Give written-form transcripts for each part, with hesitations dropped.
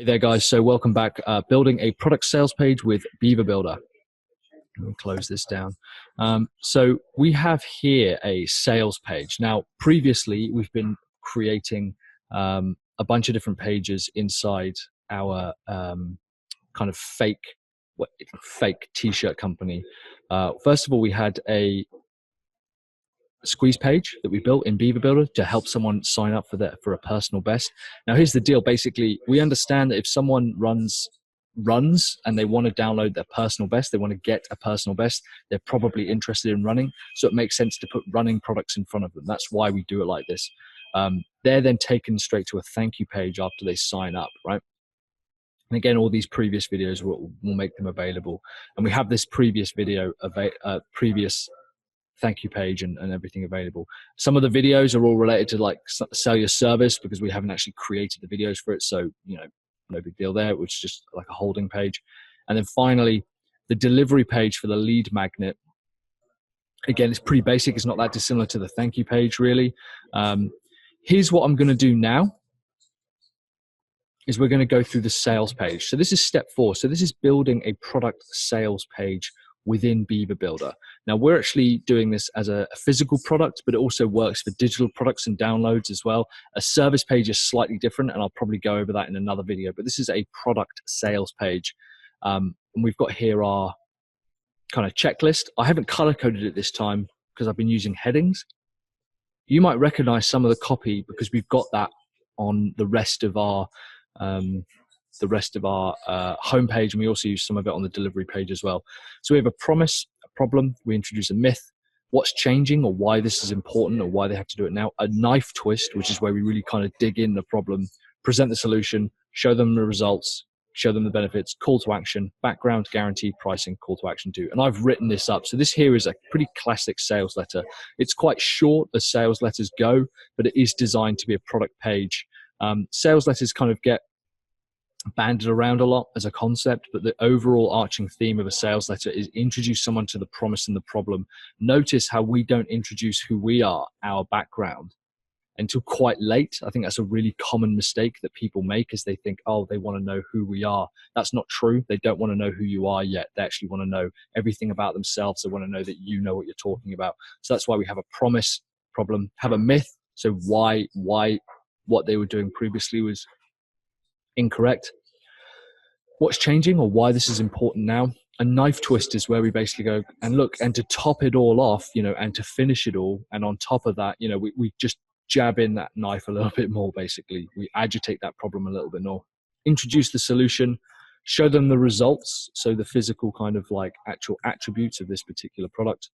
Hey there, guys. So welcome back. Building a product sales page with Beaver Builder. Let me close this down. So we have here a sales page. Now, previously, we've been creating a bunch of different pages inside our kind of fake t-shirt company. First of all, we had a squeeze page that we built in Beaver Builder to help someone sign up for a personal best. Now, here's the deal. Basically, we understand that if someone runs and they want to download their personal best, they want to get a personal best, they're probably interested in running. So it makes sense to put running products in front of them. That's why we do it like this. They're then taken straight to a thank you page after they sign up, right? And again, all these previous videos will make them available. And we have this previous video, previous thank you page and everything available. Some of the videos are all related to like sell your service because we haven't actually created the videos for it. So, you know, no big deal there, which is just like a holding page. And then finally, the delivery page for the lead magnet. Again, it's pretty basic. It's not that dissimilar to the thank you page, really. Here's what I'm going to do now is we're going to go through the sales page. So this is step 4. So this is building a product sales page within Beaver Builder. Now, we're actually doing this as a physical product, but it also works for digital products and downloads as well. A service page is slightly different, and I'll probably go over that in another video, but this is a product sales page. And we've got here our kind of checklist. I haven't color coded it this time because I've been using headings. You might recognize some of the copy because we've got that on the rest of our homepage, and we also use some of it on the delivery page as well. So we have a promise, a problem, we introduce a myth, what's changing or why this is important or why they have to do it now, a knife twist, which is where we really kind of dig in the problem, present the solution, show them the results, show them the benefits, call to action, background, guarantee, pricing, call to action do. And I've written this up. So this here is a pretty classic sales letter. It's quite short as sales letters go, but it is designed to be a product page. Sales letters kind of get banded around a lot as a concept, but the overall arching theme of a sales letter is introduce someone to the promise and the problem. Notice how we don't introduce who we are, our background, until quite late. I think that's a really common mistake that people make, is they think, oh, they want to know who we are. That's not true. They don't want to know who you are yet. They actually want to know everything about themselves. They want to know that you know what you're talking about. So that's why we have a promise, problem, have a myth. So why what they were doing previously was incorrect, what's changing or why this is important now. A knife twist is where we basically go and look, and to top it all off, you know, and to finish it all, and on top of that, you know, we just jab in that knife a little bit more. Basically, we agitate that problem a little bit more, introduce the solution, show them the results, so the physical kind of like actual attributes of this particular product,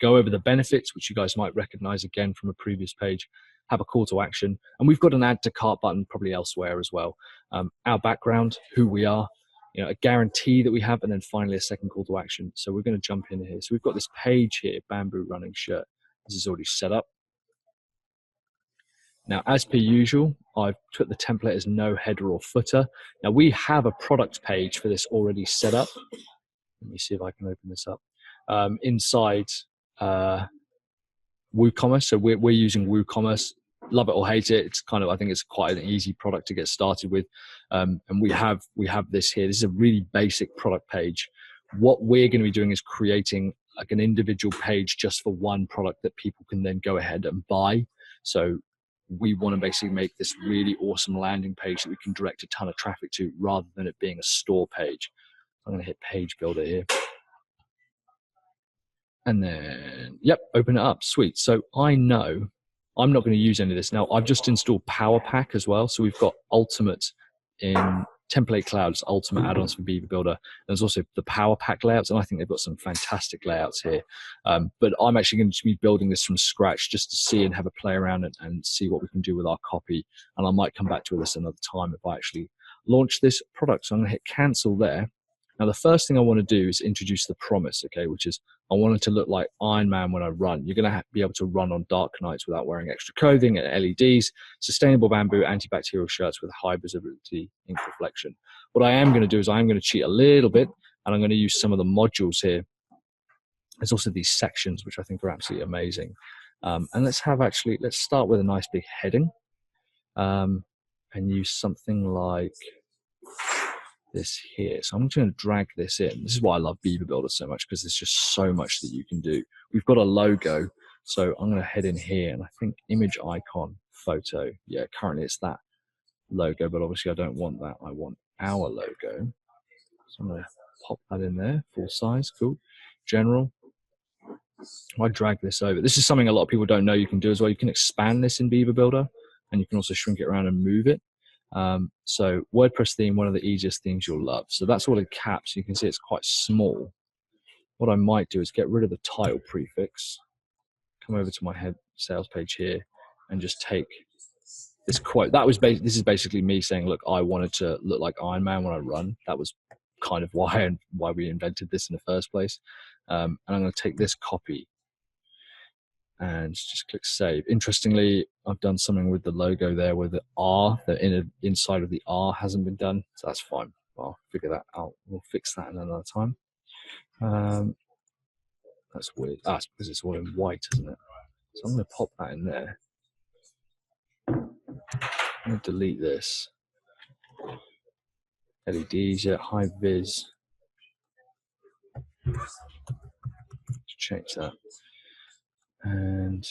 go over the benefits, which you guys might recognize again from a previous page, have a call to action, and we've got an add to cart button probably elsewhere as well. Our background, who we are, you know, a guarantee that we have, and then finally a second call to action. So we're going to jump in here. So we've got this page here, bamboo running shirt. This is already set up. Now, as per usual, I've put the template as no header or footer. Now we have a product page for this already set up. Let me see if I can open this up. Inside WooCommerce. So we're using WooCommerce. Love it or hate it. It's kind of, I think it's quite an easy product to get started with. And we have this here. This is a really basic product page. What we're going to be doing is creating like an individual page just for one product that people can then go ahead and buy. So we want to basically make this really awesome landing page that we can direct a ton of traffic to, rather than it being a store page. I'm going to hit page builder here. And then, yep, open it up. Sweet. So I know I'm not going to use any of this. Now, I've just installed Power Pack as well. So we've got Ultimate in Template Cloud's Ultimate add-ons for Beaver Builder. There's also the Power Pack layouts, and I think they've got some fantastic layouts here. But I'm actually going to be building this from scratch just to see and have a play around and see what we can do with our copy. And I might come back to this another time if I actually launch this product. So I'm going to hit cancel there. Now, the first thing I want to do is introduce the promise, okay, which is I want it to look like Iron Man when I run. You're going to be able to run on dark nights without wearing extra clothing and LEDs, sustainable bamboo, antibacterial shirts with high visibility ink reflection. What I am going to do is I'm going to cheat a little bit, and I'm going to use some of the modules here. There's also these sections, which I think are absolutely amazing. And let's start with a nice big heading and use something like this here. So I'm just going to drag this in. This is why I love Beaver Builder so much, because there's just so much that you can do. We've got a logo. So I'm going to head in here, and I think image icon photo. Yeah, currently it's that logo, but obviously I don't want that. I want our logo. So I'm going to pop that in there, full size, cool. General. I drag this over. This is something a lot of people don't know you can do as well. You can expand this in Beaver Builder, and you can also shrink it around and move it. So WordPress theme, one of the easiest themes you'll love. So that's all in caps. You can see it's quite small. What I might do is get rid of the title prefix, come over to my head sales page here, and just take this quote. This is basically me saying, look, I wanted to look like Iron Man when I run. That was kind of why we invented this in the first place. And I'm going to take this copy and just click save. Interestingly, I've done something with the logo there where the R, the inside of the R hasn't been done. So that's fine. I'll figure that out. We'll fix that another time. That's weird. It's because it's all in white, isn't it? So I'm going to pop that in there. I'm going to delete this. LEDs, yeah, high vis. Let's change that. And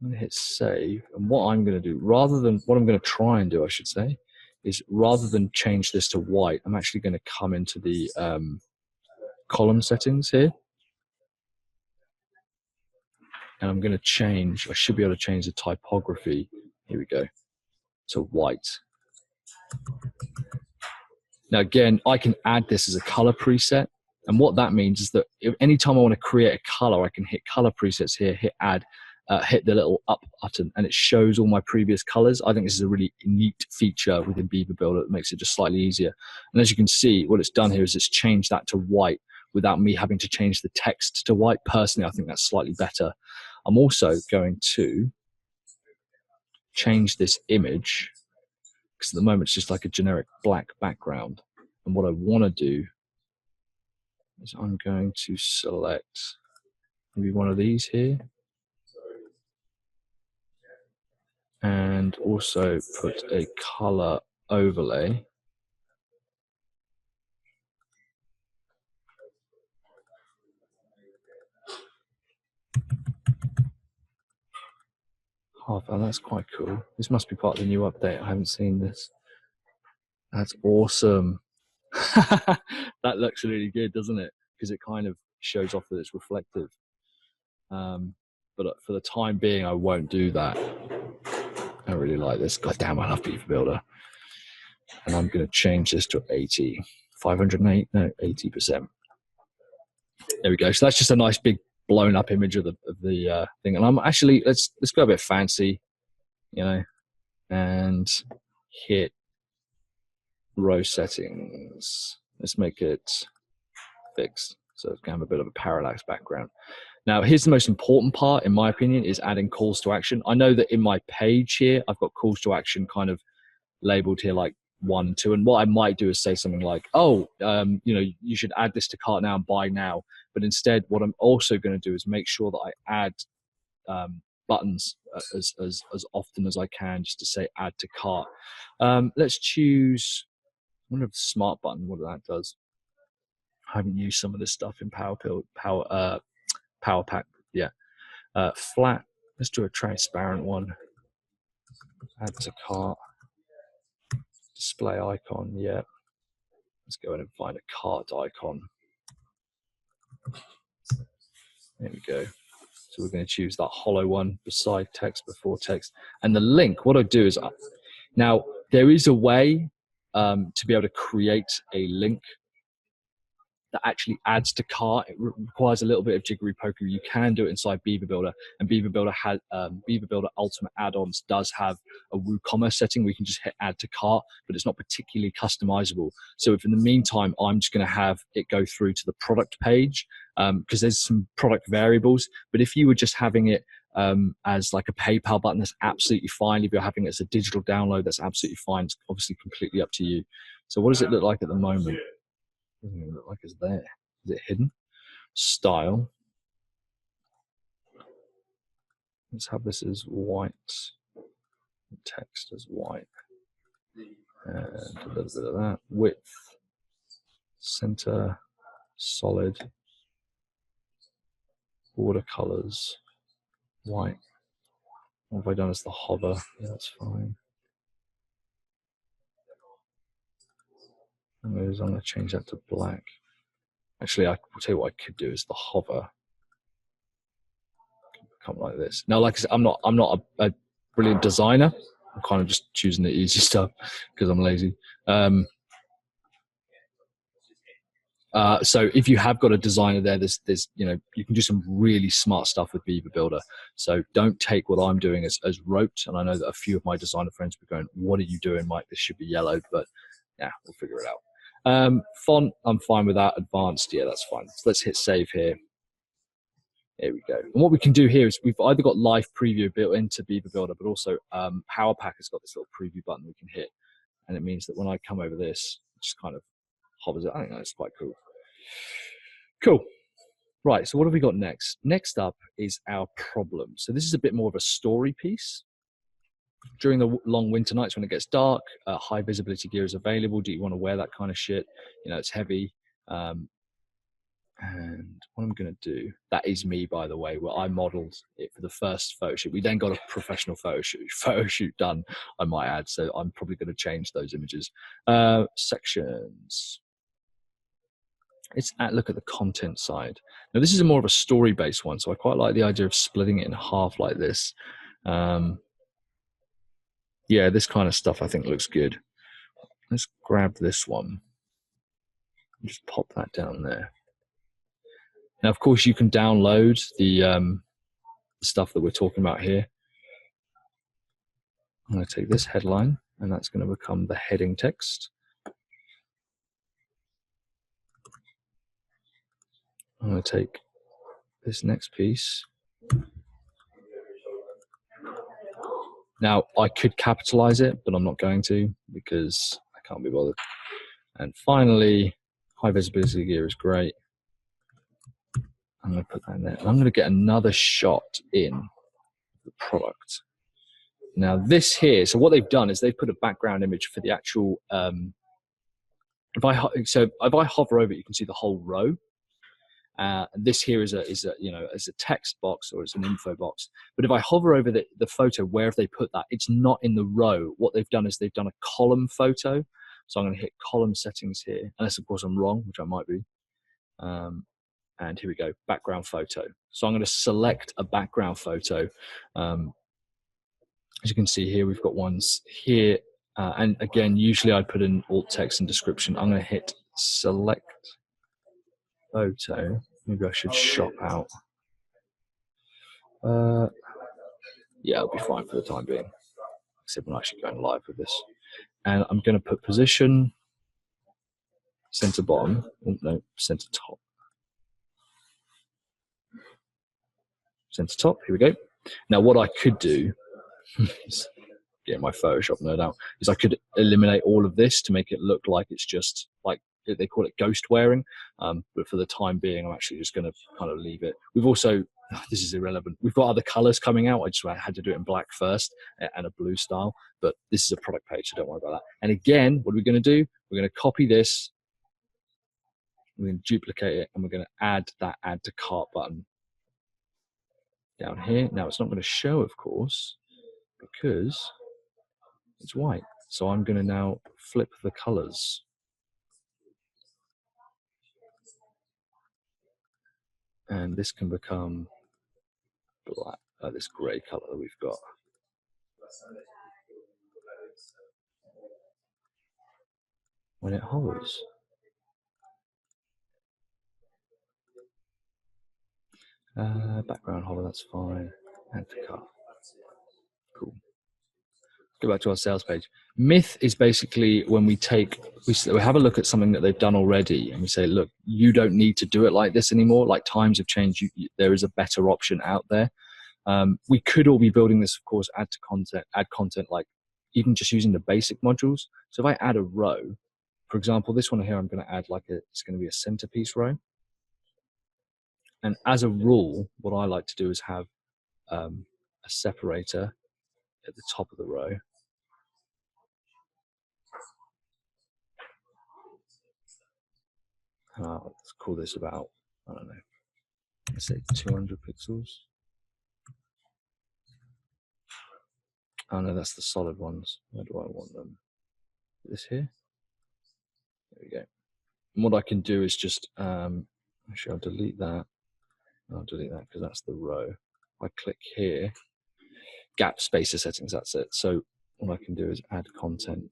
I'm going to hit save. And what I'm going to do, what I'm going to try and do, I should say, is rather than change this to white, I'm actually going to come into the column settings here. And I'm going to change, I should be able to change the typography. Here we go, to white. Now, again, I can add this as a color preset. And what that means is that if anytime I want to create a color, I can hit color presets here, hit add, hit the little up button, and it shows all my previous colors. I think this is a really neat feature within Beaver Builder that makes it just slightly easier. And as you can see, what it's done here is it's changed that to white without me having to change the text to white. Personally, I think that's slightly better. I'm also going to change this image because at the moment it's just like a generic black background. And what I want to do is I'm going to select maybe one of these here and also put a color overlay. Oh, that's quite cool. This must be part of the new update. I haven't seen this. That's awesome. That looks really good, doesn't it? Because it kind of shows off that it's reflective. But for the time being, I won't do that. I really like this. God damn, I love Beaver Builder. And I'm going to change this to 80. 508? No, 80%. There we go. So that's just a nice big blown up image of the thing. And I'm actually, let's go a bit fancy, you know, and hit row settings. Let's make it fixed. So it's going to have a bit of a parallax background. Now, here's the most important part, in my opinion, is adding calls to action. I know that in my page here, I've got calls to action kind of labeled here like 1, 2. And what I might do is say something like, oh, you know, you should add this to cart now and buy now. But instead, what I'm also going to do is make sure that I add buttons as often as I can, just to say add to cart. Let's choose, I wonder if the smart button, what that does. I haven't used some of this stuff in Power Pack. Yeah. Flat. Let's do a transparent one. Add to cart. Display icon. Yeah. Let's go in and find a cart icon. There we go. So we're going to choose that hollow one beside text, before text. And the link, what I do is, now there is a way to be able to create a link that actually adds to cart. It requires a little bit of jiggery pokery. You can do it inside Beaver Builder, and Beaver Builder has Beaver Builder Ultimate Add-ons does have a WooCommerce setting where you can just hit add to cart, but it's not particularly customizable. So if in the meantime I'm just going to have it go through to the product page, because there's some product variables, but if you were just having it as like a PayPal button, that's absolutely fine. If you're having it as a digital download, that's absolutely fine. It's obviously completely up to you. So what does it look like at the moment? Doesn't even look like it's there. Is it hidden? Style. Let's have this as white. Text as white. a little bit of that. Width, center, solid, border colors, white. What have I done as the hover? Yeah, that's fine. I'm going to change that to black. Actually, I'll tell you what I could do is the hover. Come like this. Now, like I said, I'm not a brilliant designer. I'm kind of just choosing the easy stuff because I'm lazy. So if you have got a designer there, there's you can do some really smart stuff with Beaver Builder. So don't take what I'm doing as rote. And I know that a few of my designer friends were going, "What are you doing, Mike? This should be yellowed." But yeah, we'll figure it out. Font, I'm fine with that. Advanced, yeah, that's fine. So let's hit save here. There we go. And what we can do here is we've either got live preview built into Beaver Builder, but also PowerPack has got this little preview button we can hit. And it means that when I come over this, it just kind of hovers it. I think that's quite cool. Cool. Right, so what have we got next? Next up is our problem. So this is a bit more of a story piece. During the long winter nights when it gets dark, high visibility gear is available. Do you want to wear that kind of shit? It's heavy. And what I'm going to do, that is me, by the way, where I modeled it for the first photo shoot. We then got a professional photo shoot done, I might add. So I'm probably going to change those images. Sections. Look at the content side. Now, this is more of a story-based one, so I quite like the idea of splitting it in half like this. Yeah, this kind of stuff I think looks good. Let's grab this one. Just pop that down there. Now, of course, you can download the stuff that we're talking about here. I'm going to take this headline, and that's going to become the heading text. I'm going to take this next piece. Now, I could capitalize it, but I'm not going to because I can't be bothered. And finally, high visibility gear is great. I'm going to put that in there. And I'm going to get another shot in the product. Now, this here, so what they've done is they've put a background image for the actual, if I hover over it, you can see the whole row. This here is a text box or as an info box. But if I hover over the photo, where have they put that? It's not in the row. What they've done is they've done a column photo. So I'm going to hit column settings here, unless of course I'm wrong, which I might be. And here we go, background photo. So I'm going to select a background photo. As you can see here, we've got ones here. And again, usually I put in alt text and description. I'm going to hit select photo. Maybe I should shop out. Yeah, I'll be fine for the time being. Except I'm actually going live with this. And I'm going to put position, center bottom, no, center top. Center top, here we go. Now what I could do, get my Photoshop nerd out, is I could eliminate all of this to make it look like it's just like, they call it ghost wearing. But for the time being, I'm actually just going to kind of leave it. We've also, this is irrelevant, we've got other colors coming out. I had to do it in black first and a blue style, but this is a product page, so don't worry about that. And again, what are we going to do? We're going to copy this, we're going to duplicate it, and we're going to add that add to cart button down here. Now it's not going to show, of course, because it's white. So I'm going to now flip the colors. And this can become black, this gray color that we've got. When it hovers. Background hover, that's fine. Add to cart. Cool. Go back to our sales page. Myth is basically when we have a look at something that they've done already and we say, look, you don't need to do it like this anymore. Like times have changed. There is a better option out there. We could all be building this, of course, add content, like even just using the basic modules. So if I add a row, for example, this one here, I'm going to add it's going to be a centerpiece row. And as a rule, what I like to do is have a separator at the top of the row. Let's call this about, I don't know, let's say 200 pixels. Oh no, that's the solid ones. Where do I want them? This here? There we go. And what I can do is just, actually I'll delete that. I'll delete that because that's the row. I click here, gap spacer settings, that's it. So what I can do is add content.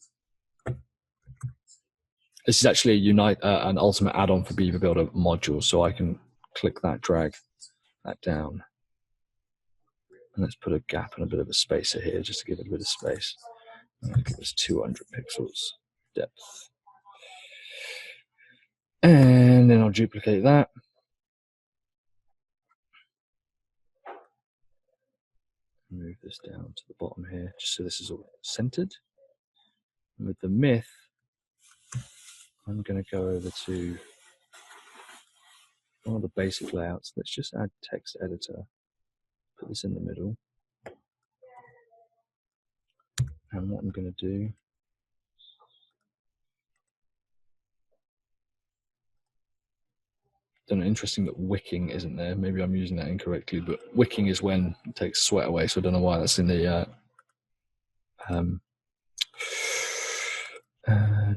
This is actually an ultimate add-on for Beaver Builder module, so I can click that, drag that down. And let's put a gap and a bit of a spacer here just to give it a bit of space. I'll give this 200 pixels depth. And then I'll duplicate that. Move this down to the bottom here, just so this is all centered. And with the myth, I'm going to go over to one of the basic layouts. Let's just add text editor. Put this in the middle. And what I'm going to do, interesting that wicking isn't there. Maybe I'm using that incorrectly, but wicking is when it takes sweat away. So I don't know why that's in the.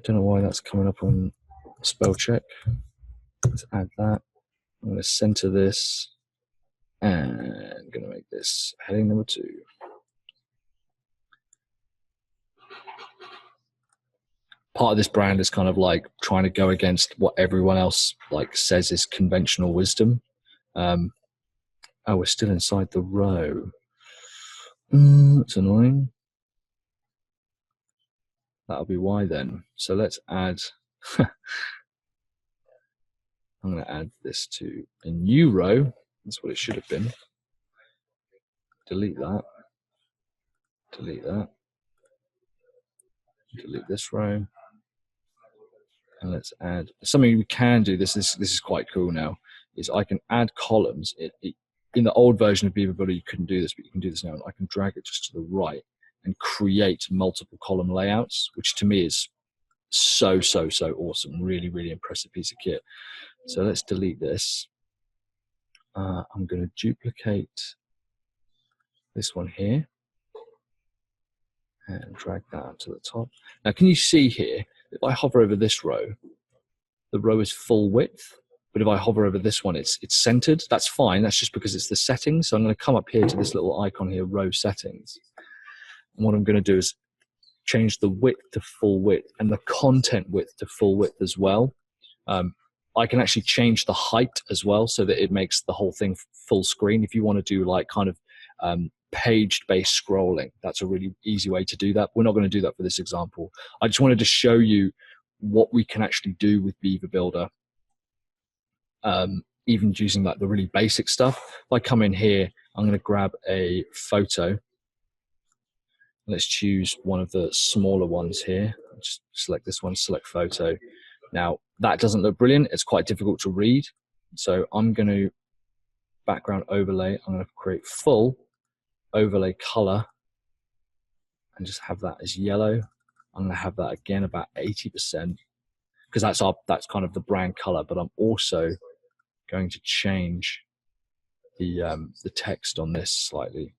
Don't know why that's coming up on spell check. Let's add that. I'm going to center this, and I'm going to make this heading number 2. Part of this brand is kind of like trying to go against what everyone else like says is conventional wisdom. Oh, we're still inside the row. It's annoying. That'll be why then. So let's add, I'm going to add this to a new row. That's what it should have been. Delete that. Delete that. Delete this row. And let's add something we can do. This is quite cool now. Is I can add columns. In the old version of Beaver Builder, you couldn't do this, but you can do this now. I can drag it just to the right and create multiple column layouts, which to me is so awesome. Really, really impressive piece of kit. So let's delete this. I'm going to duplicate this one here and drag that up to the top. Now, can you see here, if I hover over this row, the row is full width, but if I hover over this one, it's centered. That's fine. That's just because it's the settings. So I'm going to come up here to this little icon here, row settings. And what I'm going to do is change the width to full width and the content width to full width as well. I can actually change the height as well so that it makes the whole thing full screen. If you want to do like kind of page-based scrolling, that's a really easy way to do that. We're not going to do that for this example. I just wanted to show you what we can actually do with Beaver Builder, even using like the really basic stuff. If I come in here, I'm going to grab a photo. Let's choose one of the smaller ones here. Just select this one, select photo. Now, that doesn't look brilliant. It's quite difficult to read. So I'm going to background overlay. I'm going to create full overlay color and just have that as yellow. I'm going to have that again about 80% because that's kind of the brand color, but I'm also going to change the text on this slightly.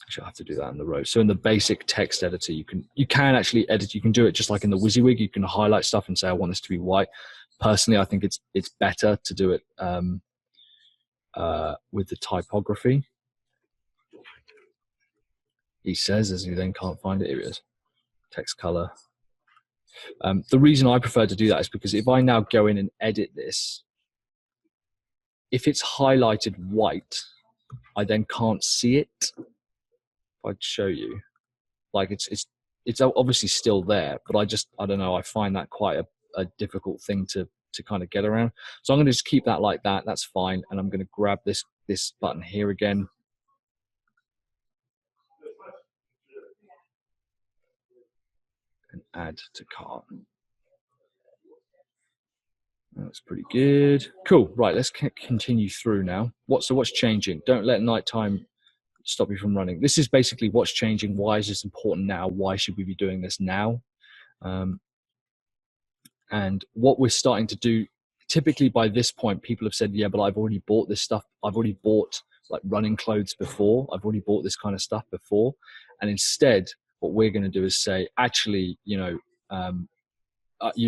Actually, I'll have to do that in the row. So in the basic text editor, you can actually edit. You can do it just like in the WYSIWYG. You can highlight stuff and say, I want this to be white. Personally, I think it's better to do it with the typography. He says, as he then can't find it. Here it is. Text color. The reason I prefer to do that is because if I now go in and edit this, if it's highlighted white, I then can't see it. I'd show you, like it's obviously still there, but I don't know, I find that quite a difficult thing to kind of get around. So I'm going to just keep that like that. That's fine. And I'm going to grab this button here again. And add to cart. That's pretty good. Cool. Right, let's continue through now. What's changing? Don't let nighttime stop you from running. This is basically what's changing. Why is this important now? Why should we be doing this now? And what we're starting to do, typically by this point, people have said, yeah, but I've already bought this stuff. I've already bought like running clothes before. I've already bought this kind of stuff before. And instead, what we're going to do is say, actually, you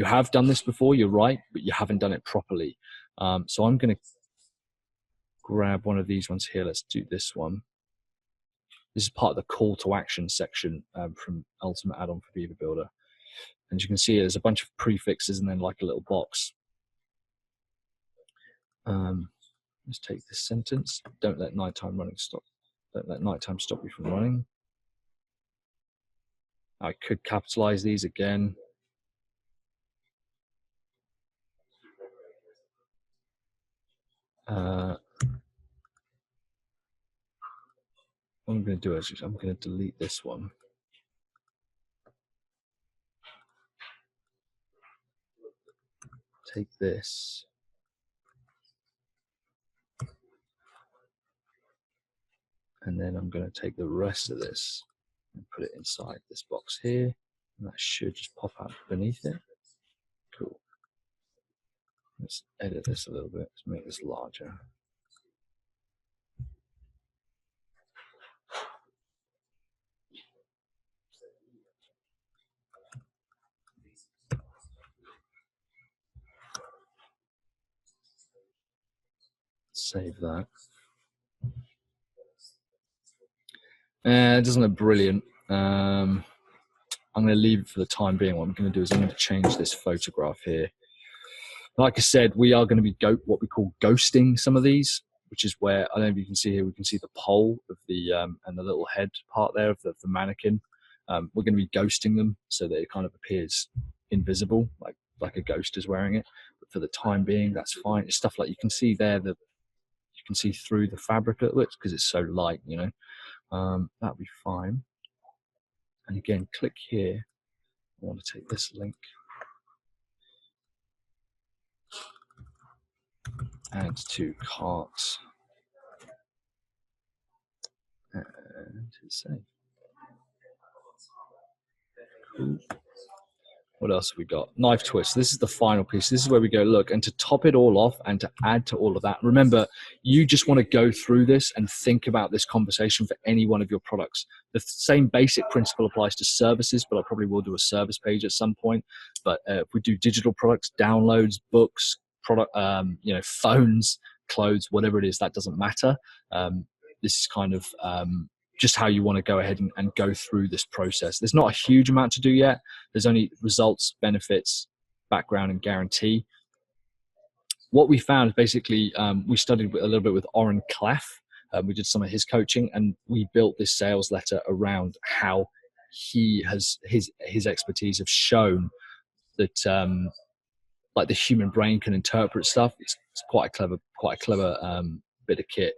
have done this before, you're right, but you haven't done it properly. So I'm going to grab one of these ones here. Let's do this one. This is part of the call to action section from Ultimate Add-on for Beaver Builder. And you can see there's a bunch of prefixes and then like a little box. Let's take this sentence. Don't let nighttime running stop. Don't let nighttime stop you from running. I could capitalize these again. What I'm going to do is I'm going to delete this one. Take this. And then I'm going to take the rest of this and put it inside this box here. And that should just pop out beneath it. Cool. Let's edit this a little bit. Let's make this larger. Save that. It doesn't look brilliant. I'm going to leave it for the time being. What I'm going to do is I'm going to change this photograph here. Like I said, we are going to be what we call ghosting some of these, which is where, I don't know if you can see here, we can see the pole of the and the little head part there of the mannequin. We're going to be ghosting them so that it kind of appears invisible, like a ghost is wearing it. But for the time being, that's fine. It's stuff like you can see there that you can see through the fabric a little bit because it's so light, you know. That'll be fine. And again, click here. I want to take this link. Add to cart. And hit save. Cool. What else have we got? Knife twist. This is the final piece. This is where we go, look, and to top it all off and to add to all of that, remember, you just want to go through this and think about this conversation for any one of your products. The same basic principle applies to services, but I probably will do a service page at some point. But if we do digital products, downloads, books, product, phones, clothes, whatever it is, that doesn't matter. This is kind of just how you want to go ahead and go through this process. There's not a huge amount to do yet. There's only results, benefits, background, and guarantee. What we found, basically, we studied a little bit with Oren Clough. We did some of his coaching, and we built this sales letter around how he has his expertise have shown that like the human brain can interpret stuff. It's quite a clever bit of kit.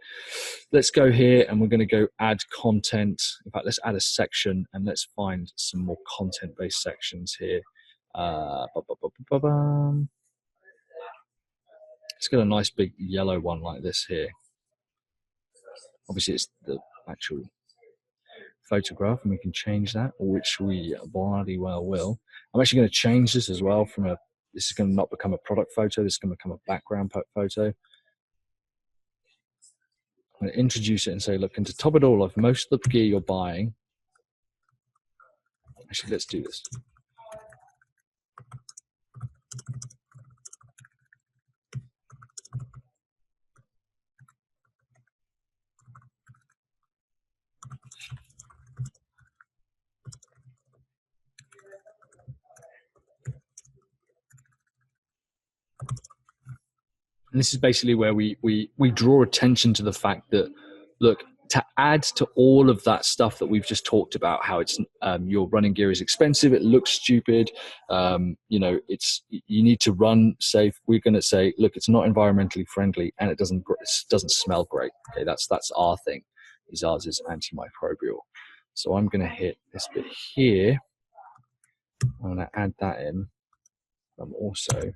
Let's go here and we're going to go add content. In fact, let's add a section and let's find some more content-based sections here. Let's get a nice big yellow one like this here. Obviously, it's the actual photograph and we can change that, which we bloody well will. I'm actually going to change this as well from this is going to not become a product photo. This is going to become a background photo. I'm going to introduce it and say, look, and to top it all off, most of the gear you're buying, actually, let's do this. And this is basically where we draw attention to the fact that, look, to add to all of that stuff that we've just talked about, how it's your running gear is expensive, it looks stupid, you need to run safe. We're going to say, look, it's not environmentally friendly and it doesn't smell great. Okay, that's our thing. Ours is antimicrobial. So I'm going to hit this bit here. I'm going to add that in. I'm also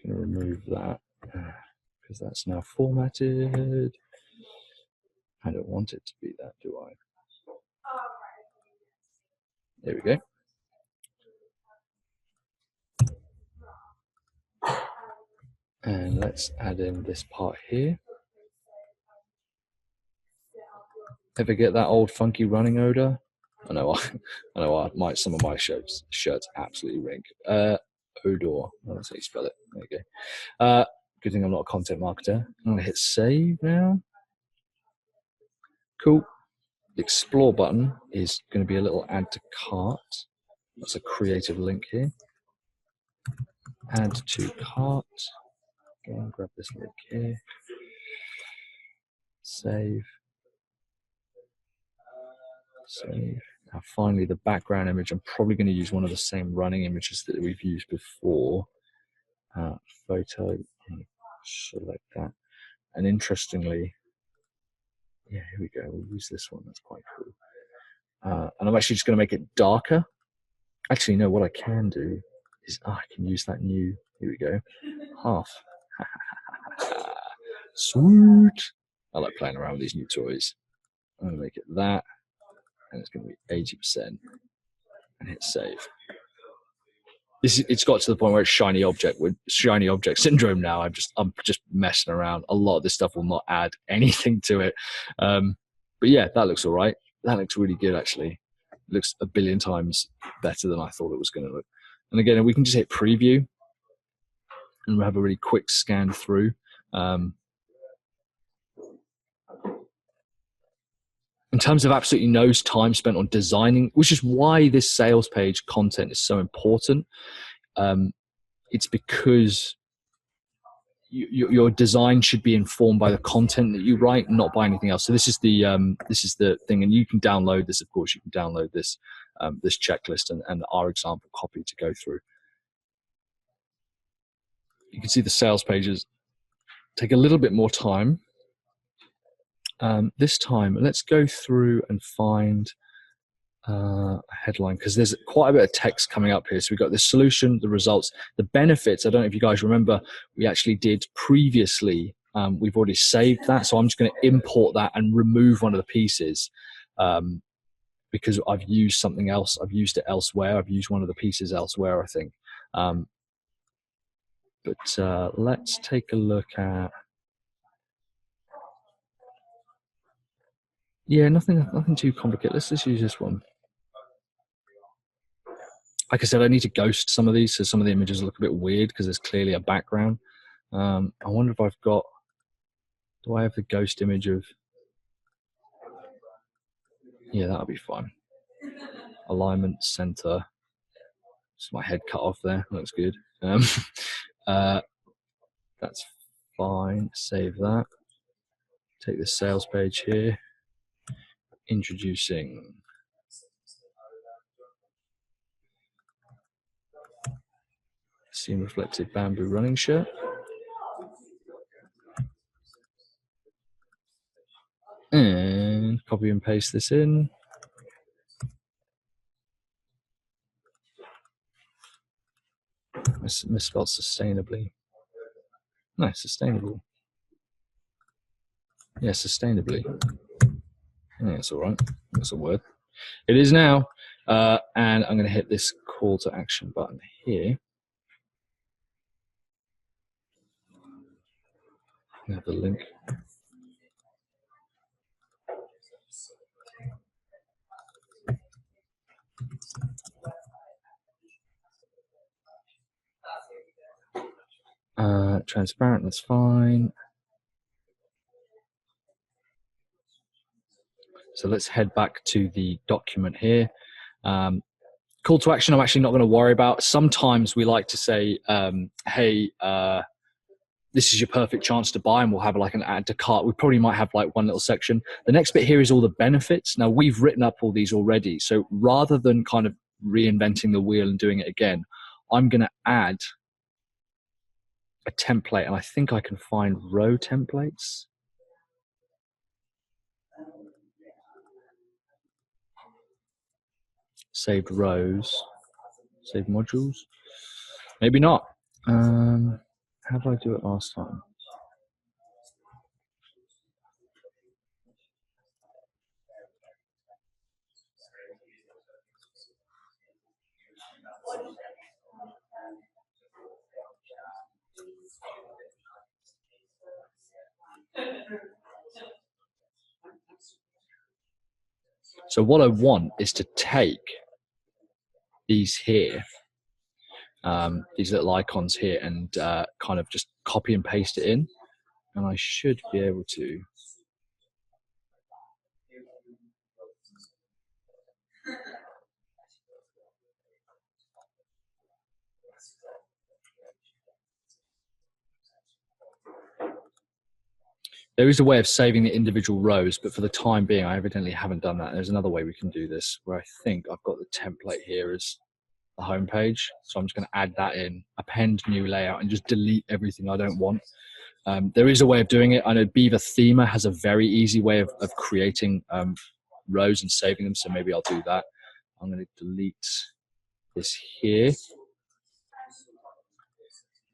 going to remove that because that's now formatted. I don't want it to be that, do I? There we go. Let's add in this part here. Ever get that old funky running odor? I know some of my shirts absolutely rink. Odor. That's how you spell it. There you go. Good thing I'm not a content marketer. I'm gonna hit save now. Cool. The explore button is going to be a little add to cart. That's a creative link here. Add to cart. Go and grab this link here. Save. Save. Now finally the background image. I'm probably going to use one of the same running images that we've used before. Photo. Select that. And interestingly, yeah, here we go. We'll use this one. That's quite cool. And I'm actually just going to make it darker. Actually, no, what I can do is I can use that new, here we go, half. Sweet. I like playing around with these new toys. I'm going to make it that, and it's going to be 80%, and hit save. It's got to the point where it's shiny object syndrome now. I'm just messing around. A lot of this stuff will not add anything to it. But yeah, that looks all right. That looks really good, actually. It looks a billion times better than I thought it was going to look. And again, we can just hit preview, and we'll have a really quick scan through. In terms of absolutely no time spent on designing, which is why this sales page content is so important. It's because your design should be informed by the content that you write, not by anything else. So this is the thing, and you can download this. Of course, you can download this this checklist and our example copy to go through. You can see the sales pages take a little bit more time. This time, let's go through and find a headline, because there's quite a bit of text coming up here. So we've got the solution, the results, the benefits. I don't know if you guys remember, we actually did previously. We've already saved that, so I'm just going to import that and remove one of the pieces because I've used something else. I've used it elsewhere. I've used one of the pieces elsewhere, I think. But let's take a look at. Yeah, nothing too complicated. Let's just use this one. Like I said, I need to ghost some of these, so some of the images look a bit weird because there's clearly a background. I wonder if I've got. Do I have the ghost image of? Yeah, that'll be fine. Alignment center. Just my head cut off there. Looks good. That's fine. Save that. Take the sales page here. Introducing. Seam reflective bamboo running shirt. And copy and paste this in. Misspelled sustainably. No, sustainable. Yeah, sustainably. Yeah, that's all right. That's a word. It is now. And I'm going to hit this call to action button here. I have the link. Transparent, that's fine. So let's head back to the document here. Call to action, I'm actually not going to worry about. Sometimes we like to say, hey, this is your perfect chance to buy, and we'll have like an add to cart. We probably might have like one little section. The next bit here is all the benefits. Now we've written up all these already. So rather than kind of reinventing the wheel and doing it again, I'm going to add a template, and I think I can find row templates. Saved rows, saved modules. Maybe not. How did I do it last time? So what I want is to take these here, these little icons here, and kind of just copy and paste it in. And I should be able to. There is a way of saving the individual rows, but for the time being, I evidently haven't done that. There's another way we can do this, where I think I've got the template here as the home page. So I'm just going to add that in, append new layout, and just delete everything I don't want. There is a way of doing it. I know Beaver Thema has a very easy way of creating rows and saving them, so maybe I'll do that. I'm going to delete this here.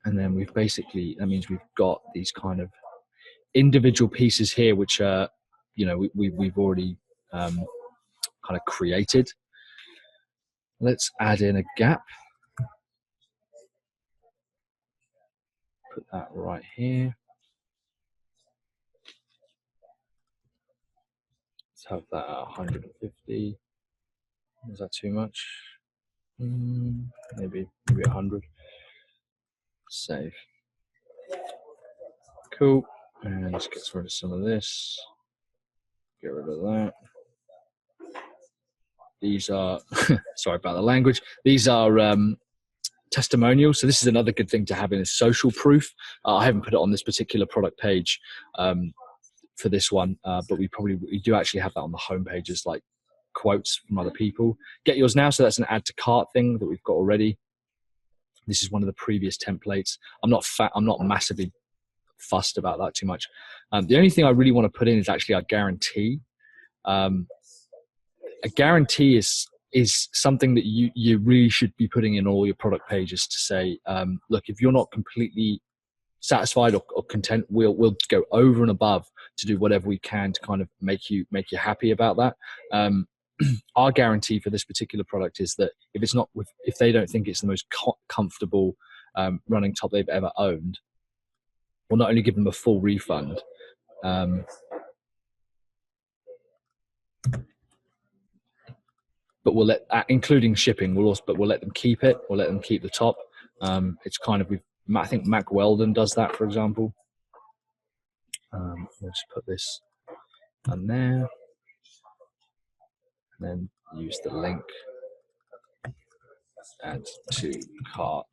And then we've basically, that means we've got these kind of individual pieces here, which are, you know, we've already kind of created. Let's add in a gap. Put that right here. Let's have that at 150. Is that too much? Maybe 100. Save. Cool. And let's get rid of some of this. Get rid of that. These are, sorry about the language. These are testimonials. So this is another good thing to have in a social proof. I haven't put it on this particular product page for this one, but we do actually have that on the home pages, like quotes from other people. Get yours now. So that's an add to cart thing that we've got already. This is one of the previous templates. I'm not massively fussed about that too much. The only thing I really want to put in is actually a guarantee. A guarantee is something that you really should be putting in all your product pages to say, look, if you're not completely satisfied or content, we'll go over and above to do whatever we can to kind of make you happy about that. Our guarantee for this particular product is that if they don't think it's the most comfortable running top they've ever owned, we'll not only give them a full refund, but we'll including shipping, we'll let them keep it. We'll let them keep the top. It's kind of, I think Mac Weldon does that, for example. We'll just put this on there, and then use the link, add to cart.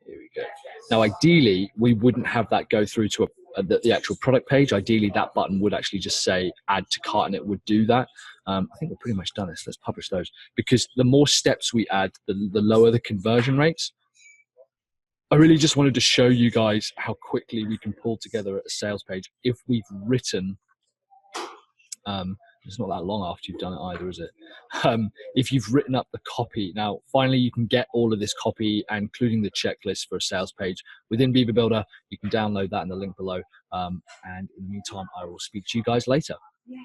Here we go. Now, ideally, we wouldn't have that go through to the actual product page. Ideally, that button would actually just say add to cart, and it would do that. I think we're pretty much done this. Let's publish those, because the more steps we add, the lower the conversion rates. I really just wanted to show you guys how quickly we can pull together a sales page if we've written, it's not that long after you've done it either, is it? If you've written up the copy. Now, finally, you can get all of this copy, including the checklist for a sales page within Beaver Builder. You can download that in the link below. And in the meantime, I will speak to you guys later. Yeah.